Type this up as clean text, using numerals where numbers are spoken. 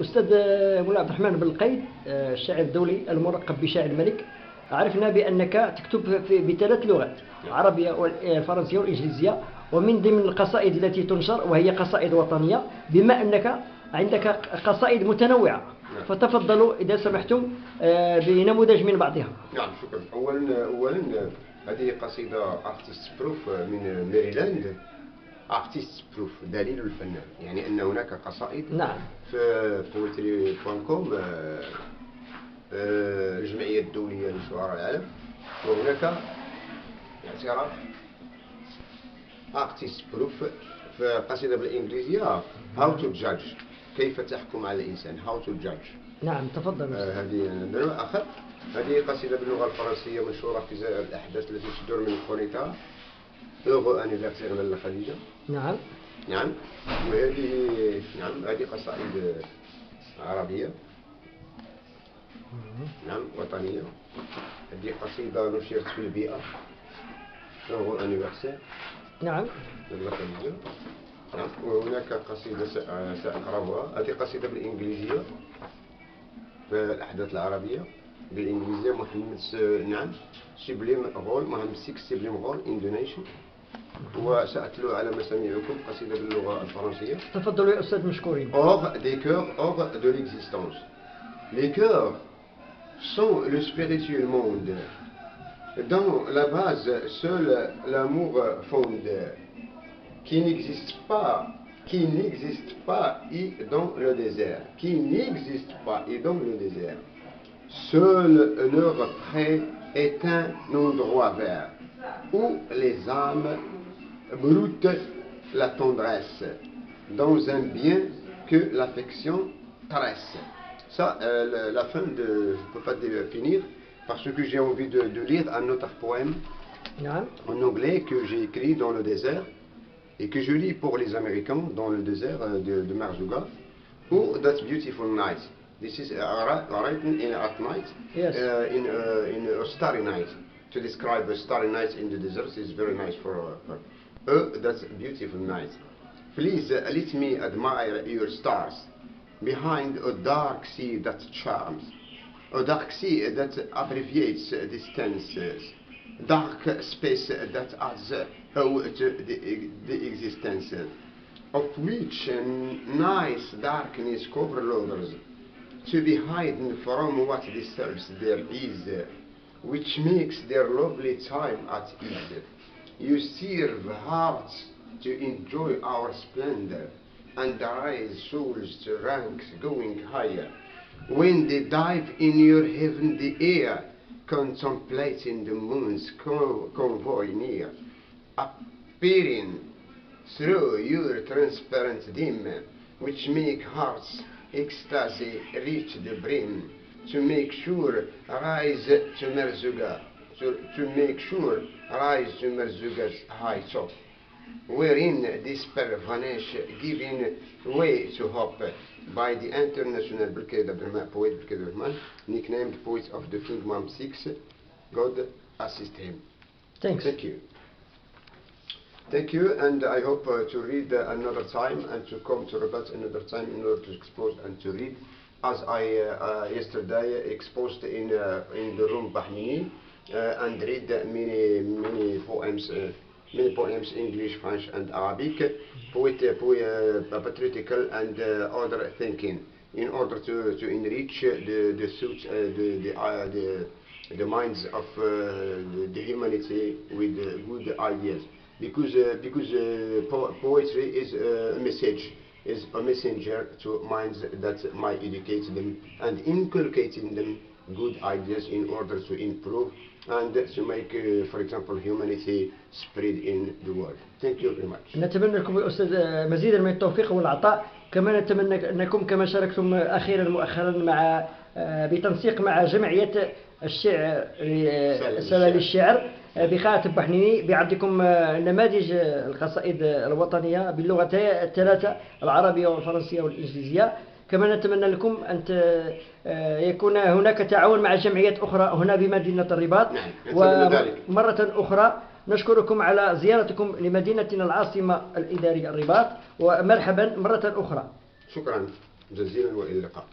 أستاذ مولانا عبد الرحمن بن القيد، الشاعر الدولي الملقب بشاعر الملك، عرفنا بأنك تكتب بثلاث لغات، العربية والفرنسية والإنجليزية، ومن ضمن القصائد التي تنشر وهي قصائد وطنية، بما أنك عندك قصائد متنوعة. نعم. فتفضلوا إذا سمحتم بنموذج من بعضها. نعم شكرا. أولا هذه قصيدة ارتست بروف من ميريلاند. ارتست بروف دليل الفنان، يعني أن هناك قصائد. نعم. في poetry.com الجمعية الدولية لشعراء العالم، وهناك اعتراف ارتست بروف في قصيدة بالإنجليزية How to judge، كيف تحكم على الإنسان، How to judge. نعم تفضل. هذه نوع آخر. هذه قصيدة باللغة الفرنسية منشورة في الأحداث التي تدور من كونيتا heureux anniversaire لاله خديجة. نعم. نعم. وهذه هذه قصائد عربية. نعم وطنية. هذه قصيدة نشرت في البيئة heureux anniversaire. نعم. لاله خديجة. نعم. وهناك قصيدة سأقرأها، هذه قصيدة بالإنجليزية في الأحداث العربية بالإنجليزية. محمد نعم سبليم غول، محمد 6 سبليم غول إندونيسيا. وسأتلو على مسامعكم قصيدة باللغة الفرنسية. تفضلوا يا أستاذ مشكورين. Hors des cœurs, hors de l'existence. Les cœurs sont le spirituel monde. Dans la base, seul l'amour fonde, qui n'existe pas et dans le désert, qui n'existe pas et dans le désert. Seul leur près est un endroit vert, où les âmes broutent la tendresse, dans un bien que l'affection tresse. Ça, la fin de... Je ne peux pas finir, parce que j'ai envie de lire un autre poème en anglais que j'ai écrit dans le désert, et que je lis pour les Américains dans le désert de Marzouga. Oh, that beautiful night. This is written at night, yes. In a starry night. To describe a starry night in the desert is very nice for her. Oh, that's a beautiful night. Please let me admire your stars behind a dark sea that charms, a dark sea that abbreviates distances, dark space that adds to the existence, of which nice darkness overloads, to be hidden from what disturbs their ease, which makes their lovely time at ease. You serve hearts to enjoy our splendor, and raise souls to ranks going higher. When they dive in your heavenly air, contemplating the moon's convoy near, appearing through your transparent dim, which make hearts ecstasy reach the brim, to make sure rise to Merzouga, to make sure rise to Merzouga's high top, wherein despair vanish, giving way to hope, by the international Belkacem Abdelrahman, poet Belkacem Abdelrahman, nicknamed Poet of the King Mam 6. God assist him. Thanks. Thank you. Thank you, and I hope to read another time and to come to Rabat another time in order to expose and to read, as I yesterday exposed in the room Bahnini, and read many poems, English, French, and Arabic, patriotical and other thinking, in order to enrich the minds of the humanity with good ideas. Because poetry is a message, is a messenger to minds that might educate them and inculcating them good ideas in order to improve and to make, for example, humanity spread in the world. Thank you very much. نتمنى لكم يا أستاذ مزيدا من التوفيق والعطاء، كما نتمنى أنكم كما شاركتم أخيرا مؤخرا مع بتنسيق مع جمعية الشعر سلالي الشعر بخاتم بحنيني بعرضكم نماذج القصائد الوطنية باللغتين الثلاثة، العربية والفرنسية والإنجليزية. كما نتمنى لكم أن يكون هناك تعاون مع جمعيات أخرى هنا بمدينة الرباط. ومرة أخرى نشكركم على زيارتكم لمدينتنا العاصمة الإدارية الرباط، ومرحبا مرة أخرى. شكرا. جزيلا وإلى اللقاء.